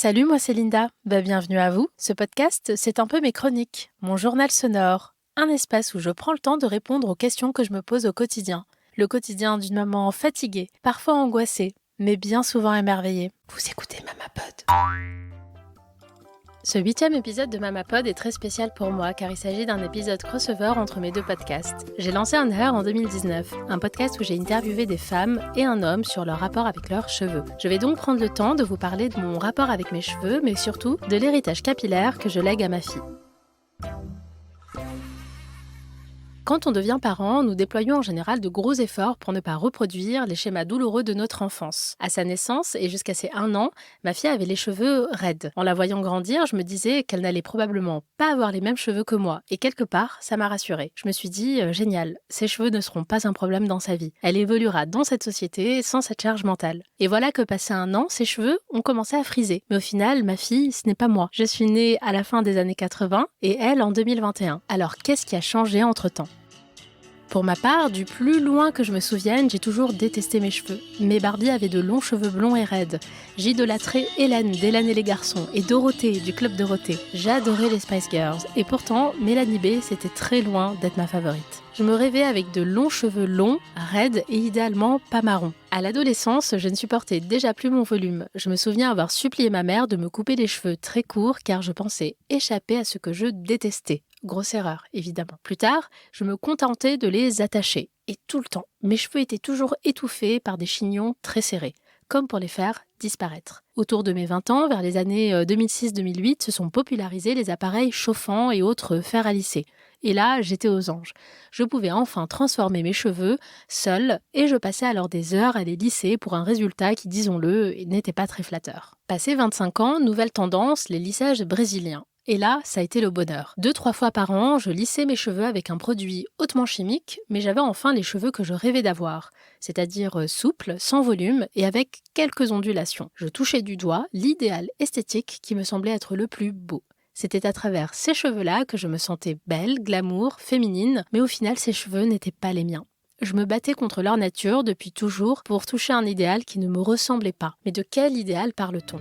Salut, moi c'est Linda. Bienvenue à vous. Ce podcast, c'est un peu mes chroniques, mon journal sonore, un espace où je prends le temps de répondre aux questions que je me pose au quotidien. Le quotidien d'une maman fatiguée, parfois angoissée, mais bien souvent émerveillée. Vous écoutez Mamapod. Ce 8e épisode de Mamapod est très spécial pour moi car il s'agit d'un épisode crossover entre mes deux podcasts. J'ai lancé un Her en 2019, un podcast où j'ai interviewé des femmes et un homme sur leur rapport avec leurs cheveux. Je vais donc prendre le temps de vous parler de mon rapport avec mes cheveux, mais surtout de l'héritage capillaire que je lègue à ma fille. Quand on devient parent, nous déployons en général de gros efforts pour ne pas reproduire les schémas douloureux de notre enfance. À sa naissance et jusqu'à ses 1 an, ma fille avait les cheveux raides. En la voyant grandir, je me disais qu'elle n'allait probablement pas avoir les mêmes cheveux que moi. Et quelque part, ça m'a rassurée. Je me suis dit, génial, ses cheveux ne seront pas un problème dans sa vie. Elle évoluera dans cette société sans cette charge mentale. Et voilà que passé 1 an, ses cheveux ont commencé à friser. Mais au final, ma fille, ce n'est pas moi. Je suis née à la fin des années 80 et elle en 2021. Alors qu'est-ce qui a changé entre-temps ? Pour ma part, du plus loin que je me souvienne, j'ai toujours détesté mes cheveux. Mes Barbie avaient de longs cheveux blonds et raides. J'idolâtrais Hélène d'Hélène et les garçons et Dorothée du Club Dorothée. J'adorais les Spice Girls et pourtant, Mélanie B, c'était très loin d'être ma favorite. Je me rêvais avec de longs cheveux longs, raides et idéalement pas marrons. À l'adolescence, je ne supportais déjà plus mon volume. Je me souviens avoir supplié ma mère de me couper les cheveux très courts car je pensais échapper à ce que je détestais. Grosse erreur, évidemment. Plus tard, je me contentais de les attacher. Et tout le temps, mes cheveux étaient toujours étouffés par des chignons très serrés, comme pour les faire disparaître. Autour de mes 20 ans, vers les années 2006-2008, se sont popularisés les appareils chauffants et autres fers à lisser. Et là, j'étais aux anges. Je pouvais enfin transformer mes cheveux seule et je passais alors des heures à les lisser pour un résultat qui, disons-le, n'était pas très flatteur. Passé 25 ans, nouvelle tendance, les lissages brésiliens. Et là, ça a été le bonheur. 2-3 fois par an, je lissais mes cheveux avec un produit hautement chimique, mais j'avais enfin les cheveux que je rêvais d'avoir, c'est-à-dire souples, sans volume et avec quelques ondulations. Je touchais du doigt l'idéal esthétique qui me semblait être le plus beau. C'était à travers ces cheveux-là que je me sentais belle, glamour, féminine, mais au final, ces cheveux n'étaient pas les miens. Je me battais contre leur nature depuis toujours pour toucher un idéal qui ne me ressemblait pas. Mais de quel idéal parle-t-on ?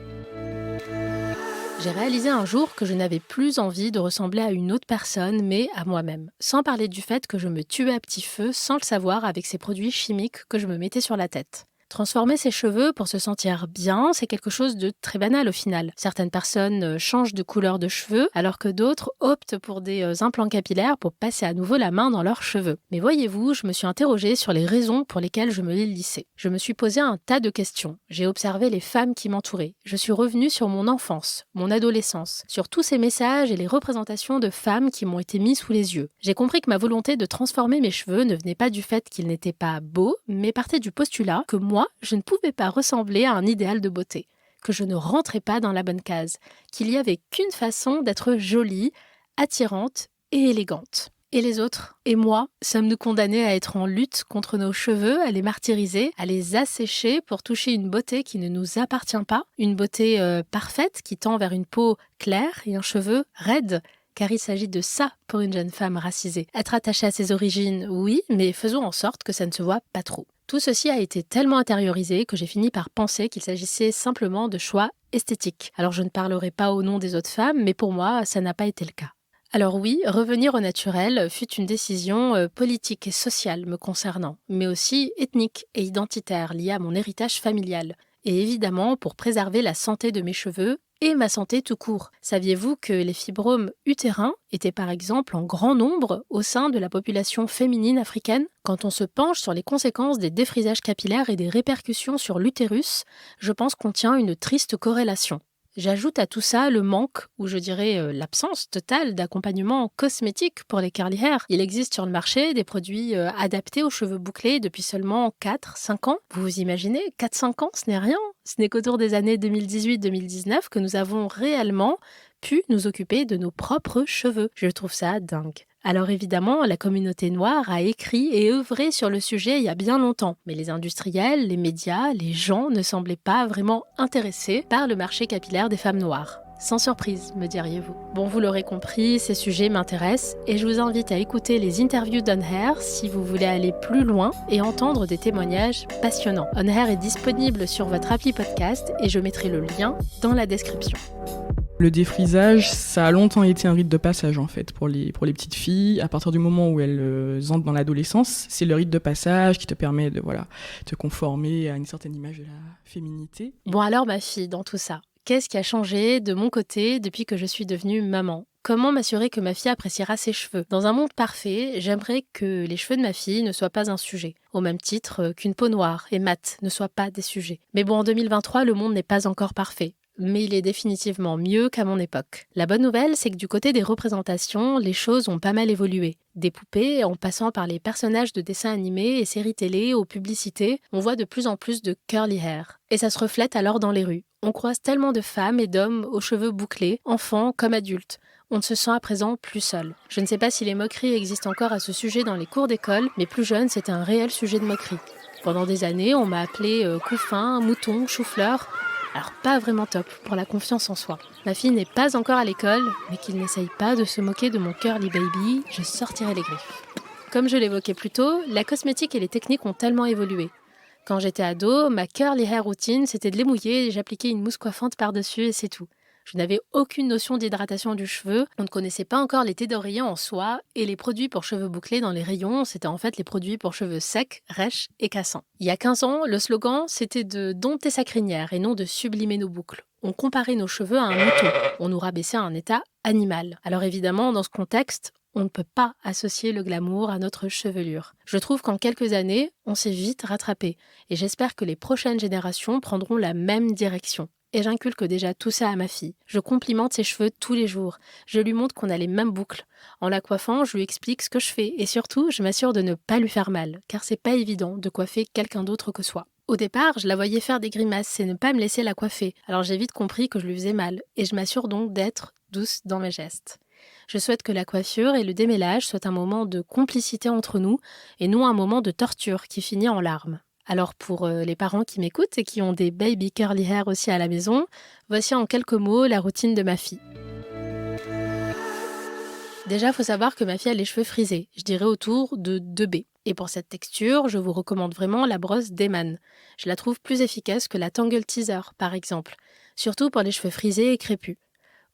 J'ai réalisé un jour que je n'avais plus envie de ressembler à une autre personne, mais à moi-même. Sans parler du fait que je me tuais à petit feu sans le savoir avec ces produits chimiques que je me mettais sur la tête. Transformer ses cheveux pour se sentir bien, c'est quelque chose de très banal au final. Certaines personnes changent de couleur de cheveux, alors que d'autres optent pour des implants capillaires pour passer à nouveau la main dans leurs cheveux. Mais voyez-vous, je me suis interrogée sur les raisons pour lesquelles je me les lissais. Je me suis posé un tas de questions. J'ai observé les femmes qui m'entouraient. Je suis revenue sur mon enfance, mon adolescence, sur tous ces messages et les représentations de femmes qui m'ont été mis sous les yeux. J'ai compris que ma volonté de transformer mes cheveux ne venait pas du fait qu'ils n'étaient pas beaux, mais partait du postulat que moi, je ne pouvais pas ressembler à un idéal de beauté, que je ne rentrais pas dans la bonne case, qu'il n'y avait qu'une façon d'être jolie, attirante et élégante. Et les autres, et moi, sommes-nous condamnés à être en lutte contre nos cheveux, à les martyriser, à les assécher pour toucher une beauté qui ne nous appartient pas, une beauté parfaite qui tend vers une peau claire et un cheveu raide, car il s'agit de ça pour une jeune femme racisée. Être attachée à ses origines, oui, mais faisons en sorte que ça ne se voit pas trop. Tout ceci a été tellement intériorisé que j'ai fini par penser qu'il s'agissait simplement de choix esthétiques. Alors je ne parlerai pas au nom des autres femmes, mais pour moi, ça n'a pas été le cas. Alors oui, revenir au naturel fut une décision politique et sociale me concernant, mais aussi ethnique et identitaire liée à mon héritage familial. Et évidemment pour préserver la santé de mes cheveux et ma santé tout court. Saviez-vous que les fibromes utérins étaient par exemple en grand nombre au sein de la population féminine africaine ? Quand on se penche sur les conséquences des défrisages capillaires et des répercussions sur l'utérus, je pense qu'on tient une triste corrélation. J'ajoute à tout ça le manque, ou je dirais l'absence totale d'accompagnement cosmétique pour les curly hair. Il existe sur le marché des produits adaptés aux cheveux bouclés depuis seulement 4-5 ans. Vous vous imaginez, 4-5 ans, ce n'est rien. Ce n'est qu'autour des années 2018-2019 que nous avons réellement pu nous occuper de nos propres cheveux. Je trouve ça dingue. Alors évidemment, la communauté noire a écrit et œuvré sur le sujet il y a bien longtemps. Mais les industriels, les médias, les gens ne semblaient pas vraiment intéressés par le marché capillaire des femmes noires. Sans surprise, me diriez-vous. Bon, vous l'aurez compris, ces sujets m'intéressent et je vous invite à écouter les interviews d'On Hair si vous voulez aller plus loin et entendre des témoignages passionnants. On Hair est disponible sur votre appli podcast et je mettrai le lien dans la description. Le défrisage, ça a longtemps été un rite de passage en fait pour les petites filles. À partir du moment où elles entrent dans l'adolescence, c'est le rite de passage qui te permet de te conformer à une certaine image de la féminité. Bon alors ma fille, dans tout ça, qu'est-ce qui a changé de mon côté depuis que je suis devenue maman ? Comment m'assurer que ma fille appréciera ses cheveux ? Dans un monde parfait, j'aimerais que les cheveux de ma fille ne soient pas un sujet, au même titre qu'une peau noire et mate ne soient pas des sujets. Mais bon, en 2023, le monde n'est pas encore parfait. Mais il est définitivement mieux qu'à mon époque. La bonne nouvelle, c'est que du côté des représentations, les choses ont pas mal évolué. Des poupées, en passant par les personnages de dessins animés et séries télé aux publicités, on voit de plus en plus de curly hair. Et ça se reflète alors dans les rues. On croise tellement de femmes et d'hommes aux cheveux bouclés, enfants comme adultes. On ne se sent à présent plus seul. Je ne sais pas si les moqueries existent encore à ce sujet dans les cours d'école, mais plus jeune, c'était un réel sujet de moquerie. Pendant des années, on m'a appelé couffin, mouton, chou-fleur. Alors pas vraiment top pour la confiance en soi. Ma fille n'est pas encore à l'école, mais qu'il n'essaye pas de se moquer de mon curly baby, je sortirai les griffes. Comme je l'évoquais plus tôt, la cosmétique et les techniques ont tellement évolué. Quand j'étais ado, ma curly hair routine, c'était de les mouiller et j'appliquais une mousse coiffante par-dessus et c'est tout. Je n'avais aucune notion d'hydratation du cheveu, on ne connaissait pas encore les thés d'oreiller en soi, et les produits pour cheveux bouclés dans les rayons, c'était en fait les produits pour cheveux secs, rêches et cassants. Il y a 15 ans, le slogan, c'était de dompter sa crinière et non de sublimer nos boucles. On comparait nos cheveux à un mouton, on nous rabaissait à un état animal. Alors évidemment, dans ce contexte, on ne peut pas associer le glamour à notre chevelure. Je trouve qu'en quelques années, on s'est vite rattrapé, et j'espère que les prochaines générations prendront la même direction. Et j'inculque déjà tout ça à ma fille. Je complimente ses cheveux tous les jours. Je lui montre qu'on a les mêmes boucles. En la coiffant, je lui explique ce que je fais. Et surtout, je m'assure de ne pas lui faire mal, car c'est pas évident de coiffer quelqu'un d'autre que soi. Au départ, je la voyais faire des grimaces et ne pas me laisser la coiffer. Alors j'ai vite compris que je lui faisais mal. Et je m'assure donc d'être douce dans mes gestes. Je souhaite que la coiffure et le démêlage soient un moment de complicité entre nous, et non un moment de torture qui finit en larmes. Alors pour les parents qui m'écoutent et qui ont des baby curly hair aussi à la maison, voici en quelques mots la routine de ma fille. Déjà, il faut savoir que ma fille a les cheveux frisés, je dirais autour de 2B. Et pour cette texture, je vous recommande vraiment la brosse Deman. Je la trouve plus efficace que la Tangle Teaser, par exemple, surtout pour les cheveux frisés et crépus.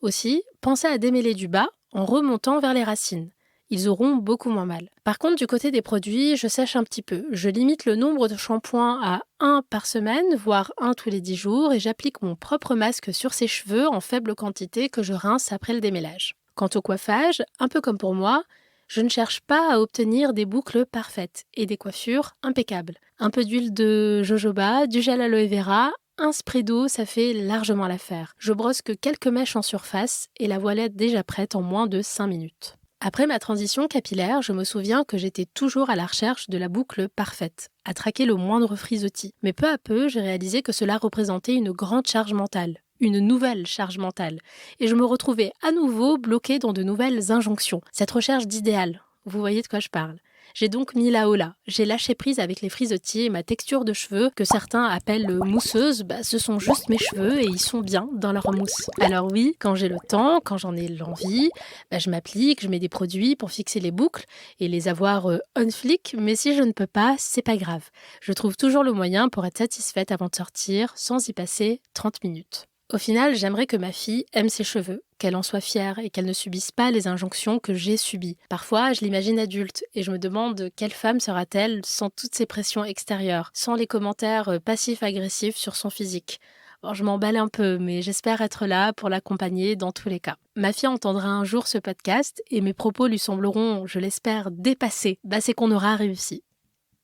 Aussi, pensez à démêler du bas en remontant vers les racines. Ils auront beaucoup moins mal. Par contre, du côté des produits, je sèche un petit peu. Je limite le nombre de shampoings à 1 par semaine, voire 1 tous les 10 jours, et j'applique mon propre masque sur ses cheveux en faible quantité que je rince après le démêlage. Quant au coiffage, un peu comme pour moi, je ne cherche pas à obtenir des boucles parfaites et des coiffures impeccables. Un peu d'huile de jojoba, du gel aloe vera, un spray d'eau, ça fait largement l'affaire. Je brosse que quelques mèches en surface et la voilà déjà prête en moins de 5 minutes. Après ma transition capillaire, je me souviens que j'étais toujours à la recherche de la boucle parfaite, à traquer le moindre frisottis. Mais peu à peu, j'ai réalisé que cela représentait une grande charge mentale, une nouvelle charge mentale. Et je me retrouvais à nouveau bloquée dans de nouvelles injonctions. Cette recherche d'idéal, vous voyez de quoi je parle. J'ai donc mis la holà. J'ai lâché prise avec les frisottis et ma texture de cheveux, que certains appellent mousseuse, ce sont juste mes cheveux et ils sont bien dans leur mousse. Alors oui, quand j'ai le temps, quand j'en ai l'envie, je m'applique, je mets des produits pour fixer les boucles et les avoir on flic, mais si je ne peux pas, c'est pas grave. Je trouve toujours le moyen pour être satisfaite avant de sortir, sans y passer 30 minutes. Au final, j'aimerais que ma fille aime ses cheveux, qu'elle en soit fière et qu'elle ne subisse pas les injonctions que j'ai subies. Parfois, je l'imagine adulte et je me demande quelle femme sera-t-elle sans toutes ces pressions extérieures, sans les commentaires passifs-agressifs sur son physique. Bon, je m'emballe un peu, mais j'espère être là pour l'accompagner dans tous les cas. Ma fille entendra un jour ce podcast et mes propos lui sembleront, je l'espère, dépassés. C'est qu'on aura réussi.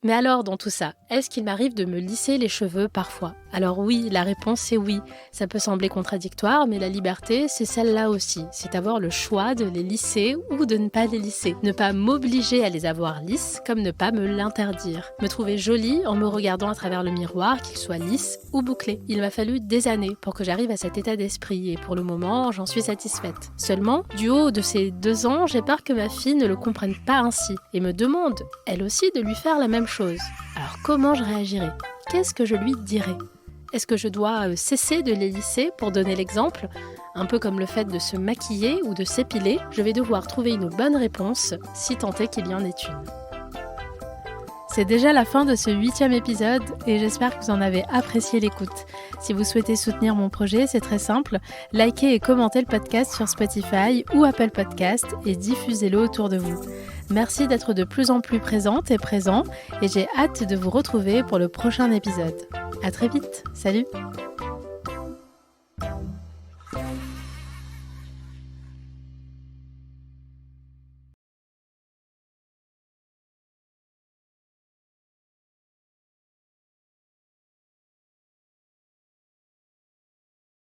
Mais alors, dans tout ça, est-ce qu'il m'arrive de me lisser les cheveux parfois ? Alors oui, la réponse c'est oui. Ça peut sembler contradictoire, mais la liberté, c'est celle-là aussi. C'est avoir le choix de les lisser ou de ne pas les lisser. Ne pas m'obliger à les avoir lisses, comme ne pas me l'interdire. Me trouver jolie en me regardant à travers le miroir, qu'il soit lisse ou bouclé. Il m'a fallu des années pour que j'arrive à cet état d'esprit et pour le moment, j'en suis satisfaite. Seulement, du haut de ces 2 ans, j'ai peur que ma fille ne le comprenne pas ainsi et me demande, elle aussi, de lui faire la même chose. Alors comment je réagirai ? Qu'est-ce que je lui dirai ? Est-ce que je dois cesser de les lisser pour donner l'exemple ? Un peu comme le fait de se maquiller ou de s'épiler, je vais devoir trouver une bonne réponse, si tant est qu'il y en ait une. C'est déjà la fin de ce 8e épisode et j'espère que vous en avez apprécié l'écoute. Si vous souhaitez soutenir mon projet, c'est très simple. Likez et commentez le podcast sur Spotify ou Apple Podcast et diffusez-le autour de vous. Merci d'être de plus en plus présente et présent et j'ai hâte de vous retrouver pour le prochain épisode. À très vite, salut!